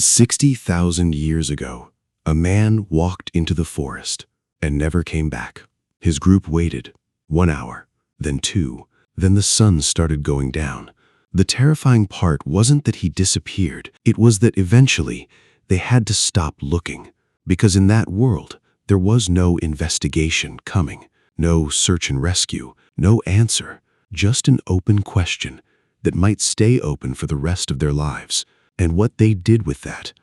60,000 years ago, a man walked into the forest and never came back. His group waited 1 hour, then 2, then the sun started going down. The terrifying part wasn't that he disappeared, it was that eventually they had to stop looking, because in that world there was no investigation coming, no search and rescue, no answer, just an open question that might stay open for the rest of their lives. And what they did with that,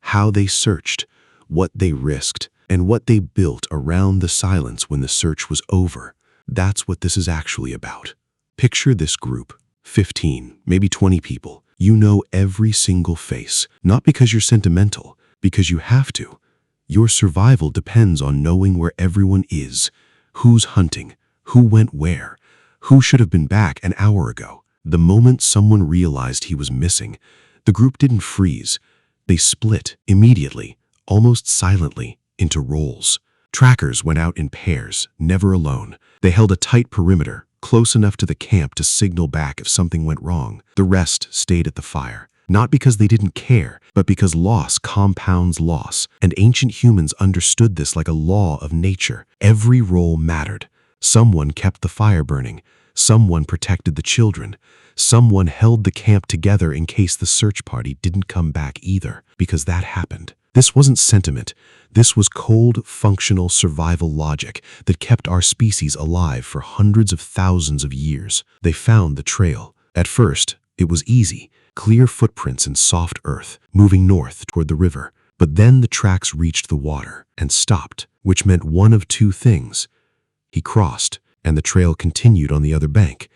how they searched, what they risked, and what they built around the silence when the search was over, that's what this is actually about. Picture this group, 15, maybe 20 people. You know every single face, not because you're sentimental, because you have to. Your survival depends on knowing where everyone is, who's hunting, who went where, who should have been back an hour ago. The moment someone realized he was missing, the group didn't freeze. They split immediately, almost silently, into roles. Trackers went out in pairs, never alone. They held a tight perimeter, close enough to the camp to signal back if something went wrong. The rest stayed at the fire, not because they didn't care, but because loss compounds loss, and ancient humans understood this like a law of nature. Every role mattered. Someone kept the fire burning. Someone protected the children. Someone held the camp together in case the search party didn't come back either, because that happened. This wasn't sentiment. This was cold, functional survival logic that kept our species alive for hundreds of thousands of years. They found the trail. At first, it was easy, clear footprints in soft earth, moving north toward the river. But then the tracks reached the water and stopped, which meant one of two things. He crossed, and the trail continued on the other bank.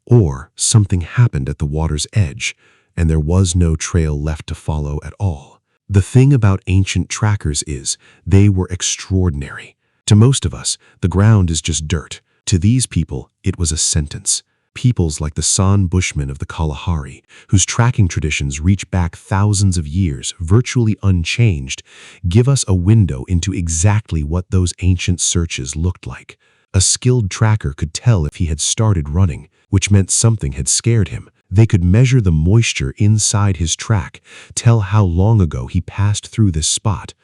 Or something happened at the water's edge, and there was no trail left to follow at all. The thing about ancient trackers is they were extraordinary. To most of us, the ground is just dirt. To these people, it was a sentence. Peoples like the San Bushmen of the Kalahari, whose tracking traditions reach back thousands of years, virtually unchanged, give us a window into exactly what those ancient searches looked like. A skilled tracker could tell if he had started running, which meant something had scared him. They could measure the moisture inside his track, tell how long ago he passed through this spot,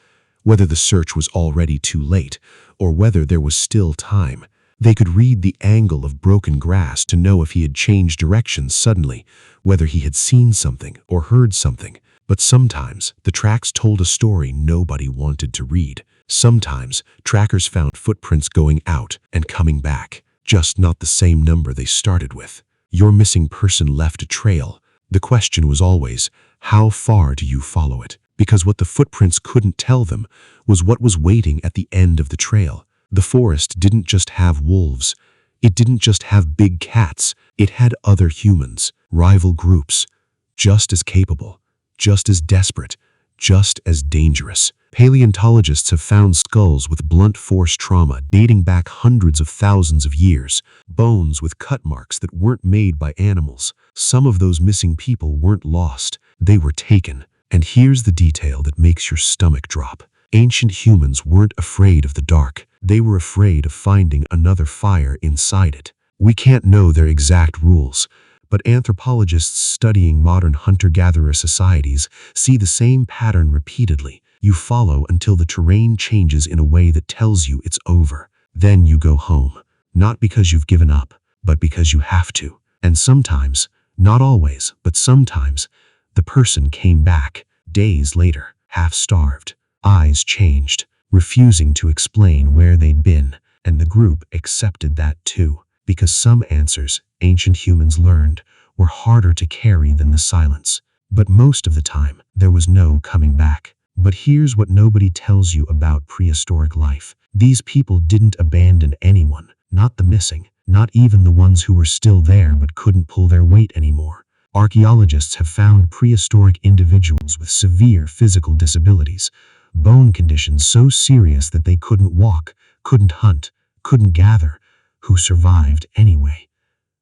whether the search was already too late, or whether there was still time. They could read the angle of broken grass to know if he had changed direction suddenly, whether he had seen something or heard something. But sometimes the tracks told a story nobody wanted to read. Sometimes trackers found footprints going out and coming back, just not the same number they started with. Your missing person left a trail. The question was always, how far do you follow it? Because what the footprints couldn't tell them was what was waiting at the end of the trail. The forest didn't just have wolves. It didn't just have big cats. It had other humans, rival groups, just as capable, just as desperate, just as dangerous. Paleontologists have found skulls with blunt force trauma dating back hundreds of thousands of years, bones with cut marks that weren't made by animals. Some of those missing people weren't lost, they were taken. And here's the detail that makes your stomach drop. Ancient humans weren't afraid of the dark. They were afraid of finding another fire inside it. We can't know their exact rules, but anthropologists studying modern hunter-gatherer societies see the same pattern repeatedly. You follow until the terrain changes in a way that tells you it's over. Then you go home, not because you've given up, but because you have to. And sometimes, not always, but sometimes, the person came back, days later, half-starved, eyes changed, refusing to explain where they'd been, and the group accepted that too, because some answers ancient humans learned were harder to carry than the silence. But most of the time, there was no coming back. But here's what nobody tells you about prehistoric life. These people didn't abandon anyone, not the missing, not even the ones who were still there but couldn't pull their weight anymore. Archaeologists have found prehistoric individuals with severe physical disabilities, bone conditions so serious that they couldn't walk, couldn't hunt, couldn't gather, who survived anyway.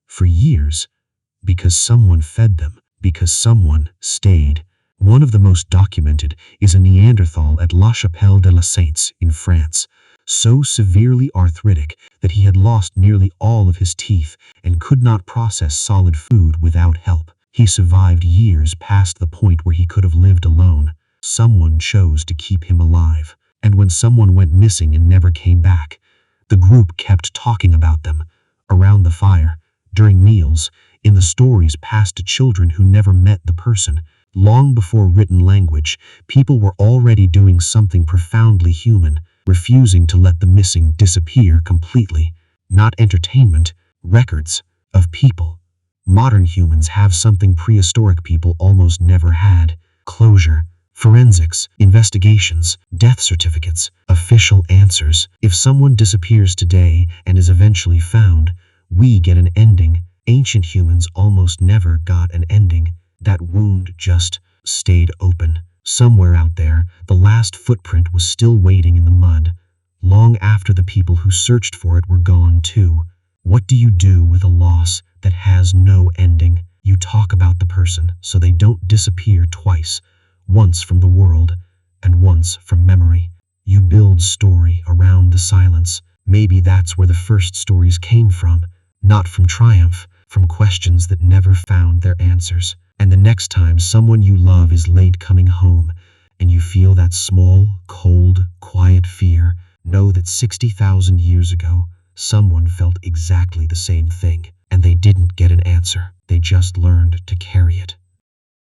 For years, because someone fed them, because someone stayed. One of the most documented is a Neanderthal at La Chapelle de la Saintes in France, so severely arthritic that he had lost nearly all of his teeth and could not process solid food without help. He survived years past the point where he could have lived alone. Someone chose to keep him alive. And when someone went missing and never came back, the group kept talking about them, around the fire, during meals, in the stories passed to children who never met the person. Long before written language, people were already doing something profoundly human, refusing to let the missing disappear completely. Not entertainment, records of people. Modern humans have something prehistoric people almost never had: closure. Forensics, investigations, death certificates, official answers. If someone disappears today and is eventually found, we get an ending. Ancient humans almost never got an ending. That wound just stayed open. Somewhere out there, the last footprint was still waiting in the mud, long after the people who searched for it were gone too. What do you do with a loss that has no ending? You talk about the person so they don't disappear twice. Once from the world, and once from memory. You build story around the silence. Maybe that's where the first stories came from, not from triumph, from questions that never found their answers. And the next time someone you love is late coming home, and you feel that small, cold, quiet fear, know that 60,000 years ago, someone felt exactly the same thing, and they didn't get an answer. They just learned to carry it.